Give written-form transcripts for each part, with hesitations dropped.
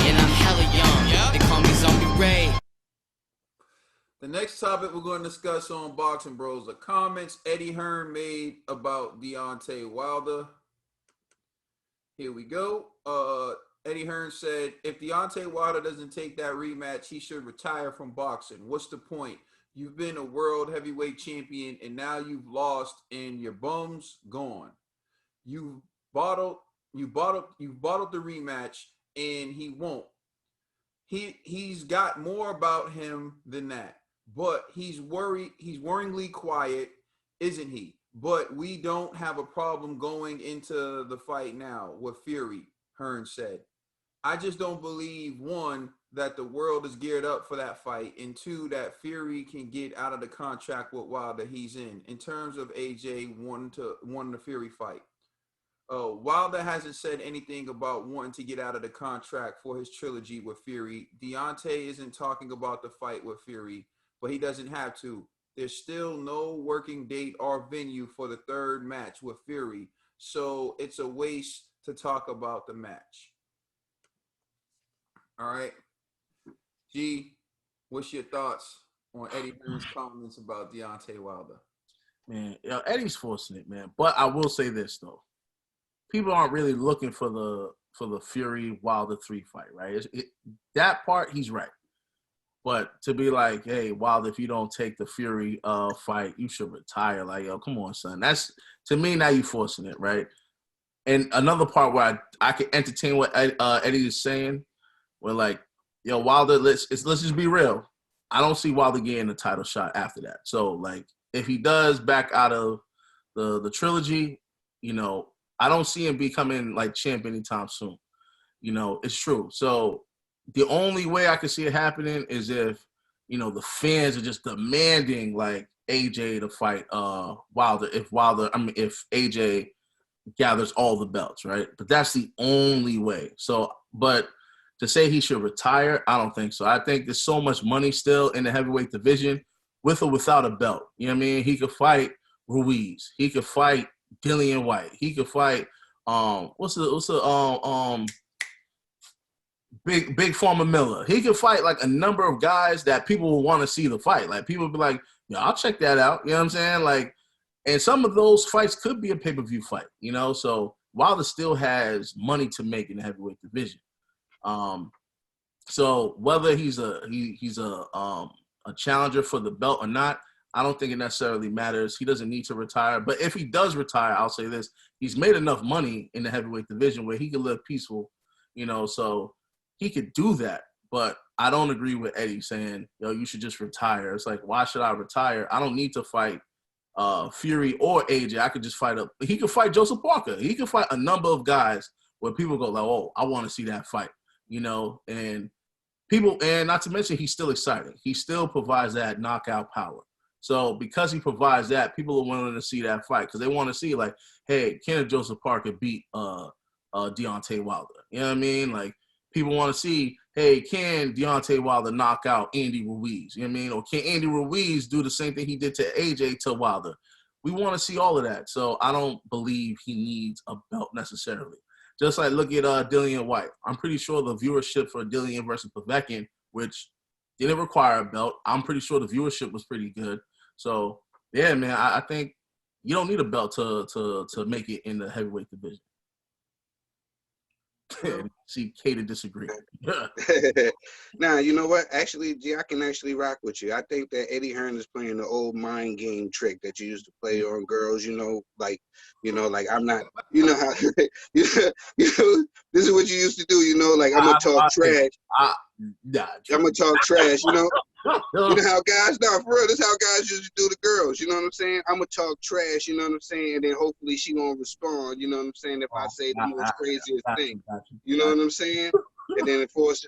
And I'm hella young. They call me Zombie Ray. The next topic we're going to discuss on Boxing Bros are comments Eddie Hearn made about Deontay Wilder. Here we go. Eddie Hearn said, if Deontay Wilder doesn't take that rematch, he should retire from boxing. What's the point? You've been a world heavyweight champion, and now you've lost, and your bum's gone. You bottled, you bottled the rematch, and he won't. He's got more about him than that, but he's worried. He's worryingly quiet, isn't he? But we don't have a problem going into the fight now with Fury, Hearn said. I just don't believe, one, that the world is geared up for that fight, and two, that Fury can get out of the contract with Wilder he's in terms of AJ wanting the Fury fight. Wilder hasn't said anything about wanting to get out of the contract for his trilogy with Fury. Deontay isn't talking about the fight with Fury, but he doesn't have to. There's still no working date or venue for the third match with Fury, so it's a waste to talk about the match. All right. G, what's your thoughts on Eddie Hearn's comments about Deontay Wilder? Man, Eddie's forcing it, man. But I will say this though, people aren't really looking for the Fury Wilder 3 fight, right? That part he's right. But to be like, hey, Wilder, if you don't take the Fury fight, you should retire. Like, yo, come on, son. That's, to me, now you forcing it, right? And another part where I can entertain what Eddie is saying, where like, yo, Wilder, let's just be real. I don't see Wilder getting a title shot after that. So, like, if he does back out of the trilogy, you know, I don't see him becoming, like, champ anytime soon. You know, it's true. So the only way I can see it happening is if, you know, the fans are just demanding, like, AJ to fight Wilder. If AJ gathers all the belts, right? But that's the only way. So, but to say he should retire, I don't think so. I think there's so much money still in the heavyweight division with or without a belt. You know what I mean? He could fight Ruiz. He could fight Dillian White. He could fight what's the big Farmer Miller. He could fight like a number of guys that people will want to see the fight. Like people will be like, yeah, I'll check that out. You know what I'm saying? Like, and some of those fights could be a pay-per-view fight, you know? So Wilder still has money to make in the heavyweight division. So whether he's a challenger for the belt or not, I don't think it necessarily matters. He doesn't need to retire. But if he does retire, I'll say this: he's made enough money in the heavyweight division where he can live peaceful, you know. So he could do that. But I don't agree with Eddie saying, "Yo, you should just retire." It's like, why should I retire? I don't need to fight Fury or AJ. I could just fight up. He could fight Joseph Parker. He could fight a number of guys where people go like, "Oh, I want to see that fight." You know, and people, and not to mention, he's still exciting. He still provides that knockout power. So because he provides that, people are willing to see that fight because they want to see, like, hey, can Joseph Parker beat Deontay Wilder? You know what I mean? Like, people want to see, hey, can Deontay Wilder knock out Andy Ruiz? You know what I mean? Or can Andy Ruiz do the same thing he did to AJ to Wilder? We want to see all of that. So I don't believe he needs a belt necessarily. Just like look at Dillian White. I'm pretty sure the viewership for Dillian versus Povetkin, which didn't require a belt, I'm pretty sure the viewership was pretty good. So, yeah, man, I think you don't need a belt to make it in the heavyweight division. See, Kate disagree. Now, you know what? Actually, G, I can actually rock with you. I think that Eddie Hearn is playing the old mind game trick that you used to play on girls. Like I'm not. You know how this is what you used to do. Like I'm gonna talk trash. I'm gonna talk trash. You know how guys, no, for real, this is how guys used to do the girls, you know what I'm saying? I'm gonna talk trash, you know what I'm saying? And then hopefully she gonna respond, you know what I'm saying, if I say the most craziest thing. You know what I'm saying? And then it force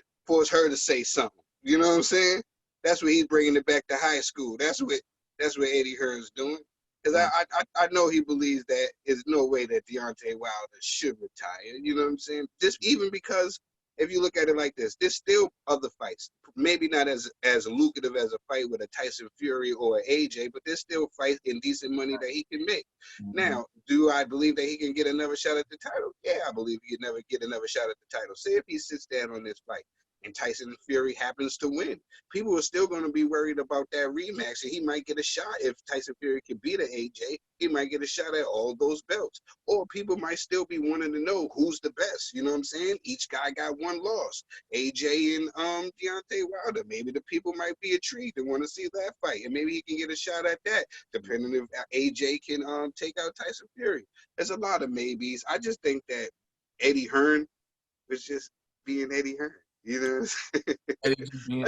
her to say something. You know what I'm saying? That's what he's bringing it back to high school. That's what Eddie Hearn's doing. Because I know he believes that there's no way that Deontay Wilder should retire. You know what I'm saying? Just even because if you look at it like this, there's still other fights. Maybe not as lucrative as a fight with a Tyson Fury or an AJ, but there's still fights in decent money that he can make. Mhm. Now, do I believe that he can get another shot at the title? Yeah, I believe he can never get another shot at the title. Say if he sits down on this fight and Tyson Fury happens to win, people are still going to be worried about that rematch, and he might get a shot. If Tyson Fury can beat an AJ, he might get a shot at all those belts. Or people might still be wanting to know who's the best. You know what I'm saying? Each guy got one loss. AJ and Deontay Wilder. Maybe the people might be intrigued and want to see that fight, and maybe he can get a shot at that, depending if AJ can take out Tyson Fury. There's a lot of maybes. I just think that Eddie Hearn was just being Eddie Hearn. You know what I'm saying?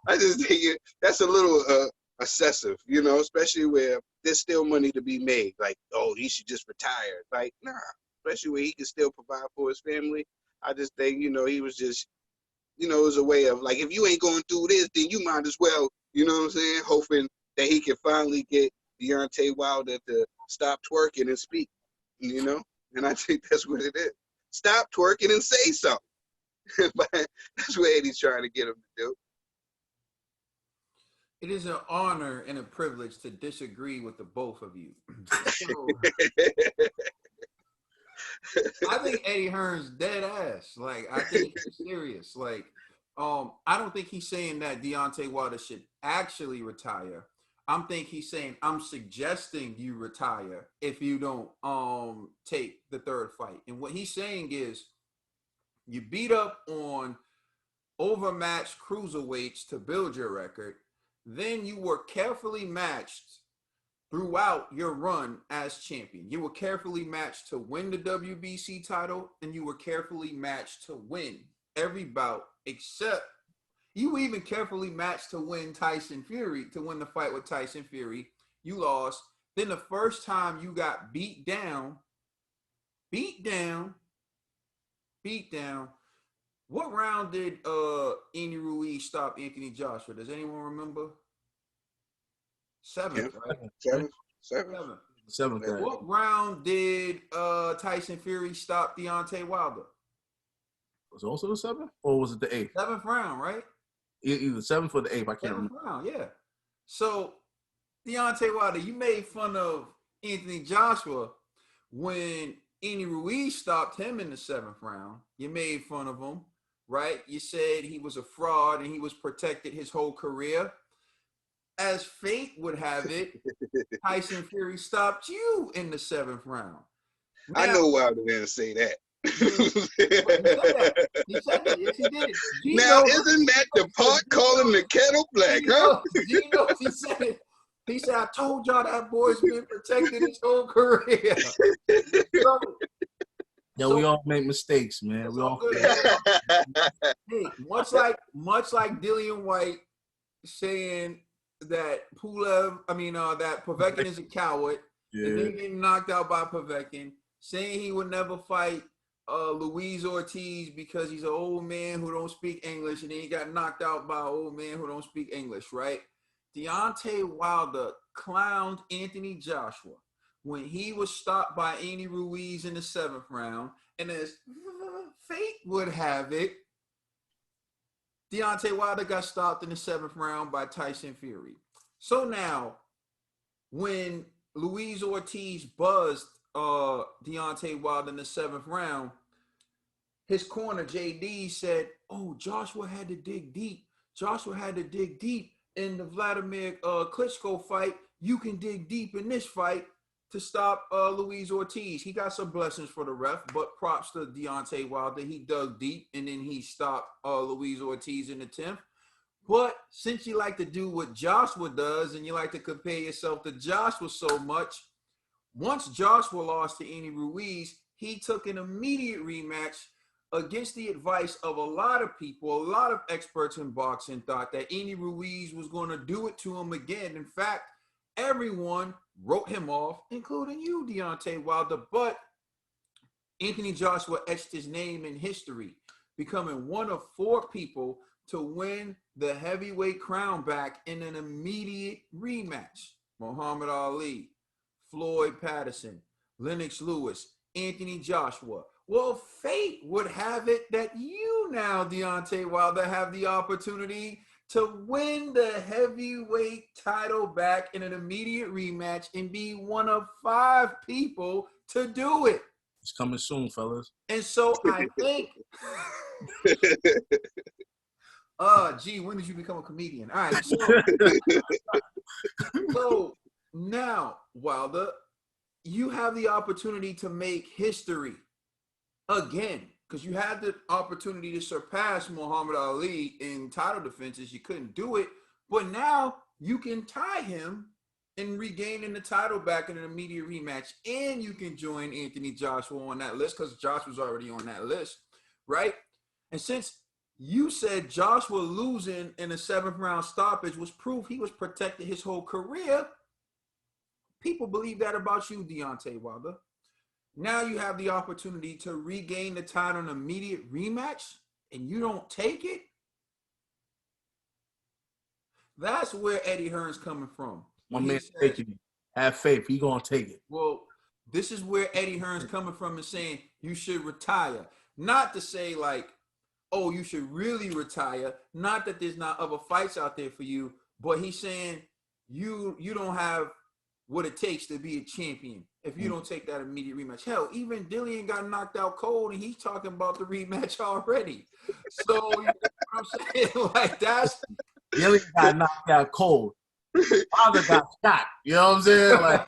I just think that's a little excessive, you know, especially where there's still money to be made. Like, oh, he should just retire. Like, nah, especially where he can still provide for his family. I just think, you know, he was just, you know, it was a way of like, if you ain't going through this, then you might as well, you know what I'm saying, hoping that he can finally get Deontay Wilder to stop twerking and speak, you know? And I think that's what it is. Stop twerking and say something. But that's what Eddie's trying to get him to do. It is an honor and a privilege to disagree with the both of you. So, I think Eddie Hearn's dead ass. Like, I think he's serious. Like, I don't think he's saying that Deontay Wilder should actually retire. I'm think he's saying I'm suggesting you retire if you don't take the third fight. And what he's saying is, you beat up on overmatched cruiserweights to build your record. Then you were carefully matched throughout your run as champion. You were carefully matched to win the WBC title, and you were carefully matched to win every bout, except you were even carefully matched to win Tyson Fury, to win the fight with Tyson Fury. You lost. Then the first time you got beat down. What round did Andy Ruiz stop Anthony Joshua? Does anyone remember? Seventh, right? Seventh. What round did Tyson Fury stop Deontay Wilder? Was it also the 7th? Or was it the 8th? 7th round, right? Either 7th or the 8th. I can't remember. Round, yeah. So, Deontay Wilder, you made fun of Anthony Joshua when Andy Ruiz stopped him in the 7th round. You made fun of him, right? You said he was a fraud and he was protected his whole career. As fate would have it, Tyson Fury stopped you in the 7th round. Now, I know Wilder didn't say that. He said that. Yes, he did. Now, isn't that the pot calling the kettle black, huh? He said it. He said, I told y'all that boy's been protected his whole career. We all make mistakes, man. We all hey, much like Dillian White saying that that Povetkin is a coward, and then getting knocked out by Povetkin, saying he would never fight Luis Ortiz because he's an old man who don't speak English, and then he got knocked out by an old man who don't speak English, right? Deontay Wilder clowned Anthony Joshua when he was stopped by Andy Ruiz in the 7th round, and as fate would have it, Deontay Wilder got stopped in the 7th round by Tyson Fury. So now, when Luis Ortiz buzzed Deontay Wilder in the 7th round, his corner, JD, said, oh, Joshua had to dig deep. In the Vladimir Klitschko fight. You can dig deep in this fight to stop Luis Ortiz. He got some blessings for the ref, but props to Deontay Wilder. He dug deep, and then he stopped Luis Ortiz in the 10th. But since you like to do what Joshua does, and you like to compare yourself to Joshua so much, once Joshua lost to Andy Ruiz, he took an immediate rematch against the advice of a lot of people. A lot of experts in boxing thought that Andy Ruiz was going to do it to him again. In fact, everyone wrote him off, including you, Deontay Wilder. But Anthony Joshua etched his name in history, becoming one of 4 people to win the heavyweight crown back in an immediate rematch. Muhammad Ali, Floyd Patterson, Lennox Lewis, Anthony Joshua. Well, fate would have it that you now, Deontay Wilder, have the opportunity to win the heavyweight title back in an immediate rematch and be one of 5 people to do it. It's coming soon, fellas. And so I think, gee, when did you become a comedian? All right, so now, Wilder, you have the opportunity to make history again, because you had the opportunity to surpass Muhammad Ali in title defenses. You couldn't do it, but now you can tie him and regaining the title back in an immediate rematch, and you can join Anthony Joshua on that list because Josh was already on that list, right? And since you said Joshua losing in a 7th round stoppage was proof he was protected his whole career, people believe that about you, Deontay Wilder. Now you have the opportunity to regain the title in an immediate rematch, and you don't take it? That's where Eddie Hearn's coming from. My man taking it. Have faith. He gonna take it. Well, this is where Eddie Hearn's coming from and saying you should retire. Not to say like, oh, you should really retire. Not that there's not other fights out there for you, but he's saying you don't have what it takes to be a champion if you don't take that immediate rematch. Hell, even Dillian got knocked out cold, and he's talking about the rematch already. So you know what I'm saying? Like that's Dillian got knocked out cold. Wilder got shot. You know what I'm saying? Like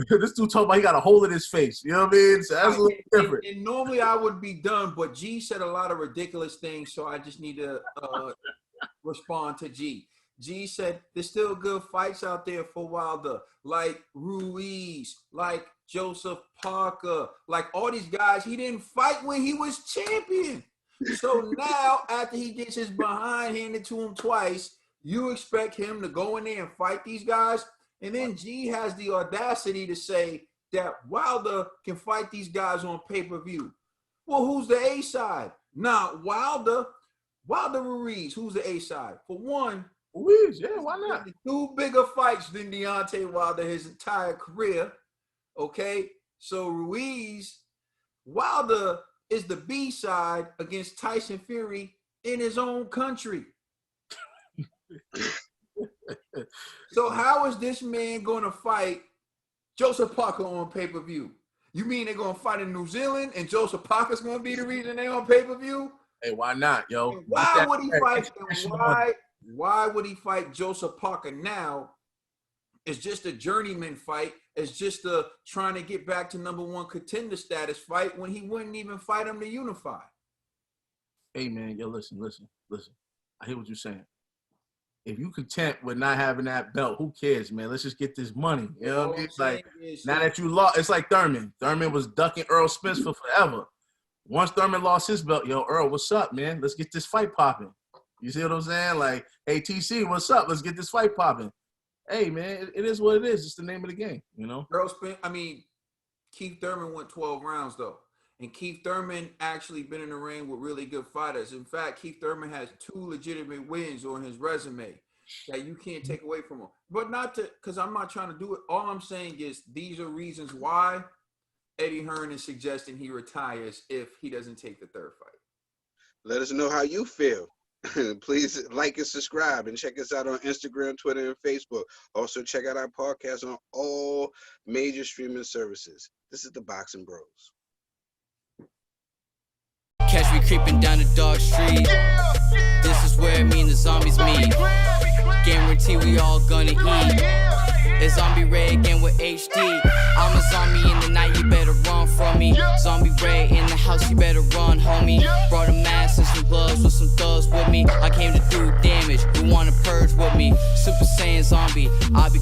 this dude talking about he got a hole in his face. You know what I mean? So that's a little different. And normally I would be done, but G said a lot of ridiculous things, so I just need to respond to G. G said there's still good fights out there for Wilder, like Ruiz, like Joseph Parker, like all these guys he didn't fight when he was champion. So now after he gets his behind handed to him twice, you expect him to go in there and fight these guys? And then G has the audacity to say that Wilder can fight these guys on pay-per-view. Well, who's the A side? Nah, Wilder Ruiz, who's the A side? For one, Ruiz, yeah, why not? 2 bigger fights than Deontay Wilder his entire career. Okay, so Wilder is the B side against Tyson Fury in his own country. So how is this man going to fight Joseph Parker on pay-per-view? You mean they're going to fight in New Zealand and Joseph Parker's going to be the reason they're on pay-per-view? Hey, why not, yo? And why would he fight? Why would he fight Joseph Parker now? It's just a journeyman fight. It's just a trying to get back to #1 contender status fight when he wouldn't even fight him to unify. Hey, man, yo, listen. I hear what you're saying. If you content with not having that belt, who cares, man? Let's just get this money. You know what I mean? It's like, now that you lost, it's like Thurman. Thurman was ducking Earl Spence for forever. Once Thurman lost his belt, yo, Earl, what's up, man? Let's get this fight popping. You see what I'm saying? Like, hey, TC, what's up? Let's get this fight popping. Hey, man, it is what it is. It's the name of the game, you know? Earl Spence, Keith Thurman went 12 rounds, though. And Keith Thurman actually been in the ring with really good fighters. In fact, Keith Thurman has 2 legitimate wins on his resume that you can't take away from him. But not to, because I'm not trying to do it. All I'm saying is these are reasons why Eddie Hearn is suggesting he retires if he doesn't take the 3rd fight. Let us know how you feel. Please like and subscribe and check us out on Instagram, Twitter, and Facebook. Also, check out our podcast on all major streaming services. This is the Boxing Bros. Catch me creeping down the dark street. This is where me and the zombies meet. Guarantee we all gonna eat. It's Zombie Ray again with HD. I'm a zombie in the night, you better run from me. Zombie Ray in the house, you better run, homie. Brought a mask and some gloves with some thugs with me. I came to do damage, you wanna purge with me. Super Saiyan zombie, I'll be